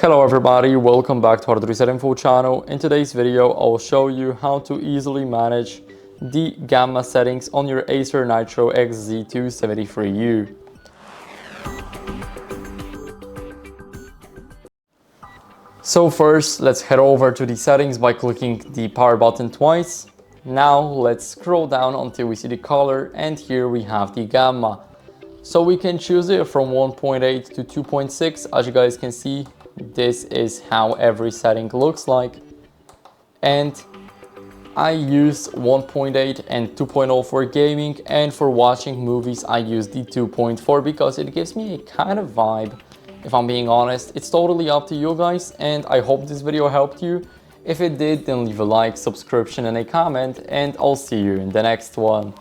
Hello everybody, welcome back to our Reset Info channel. In today's video, I'll show you how to easily manage the gamma settings on your ACER Nitro XZ273U. So first, let's head over to the settings by clicking the power button twice. Now let's scroll down until we see the color, and here we have the gamma. So we can choose it from 1.8 to 2.6. As you guys can see, this is how every setting looks like. And I use 1.8 and 2.0 for gaming, and for watching movies I use the 2.4 because it gives me a kind of vibe. If I'm being honest, it's totally up to you guys, and I hope this video helped you. If it did, then leave a like, subscription and a comment, and I'll see you in the next one.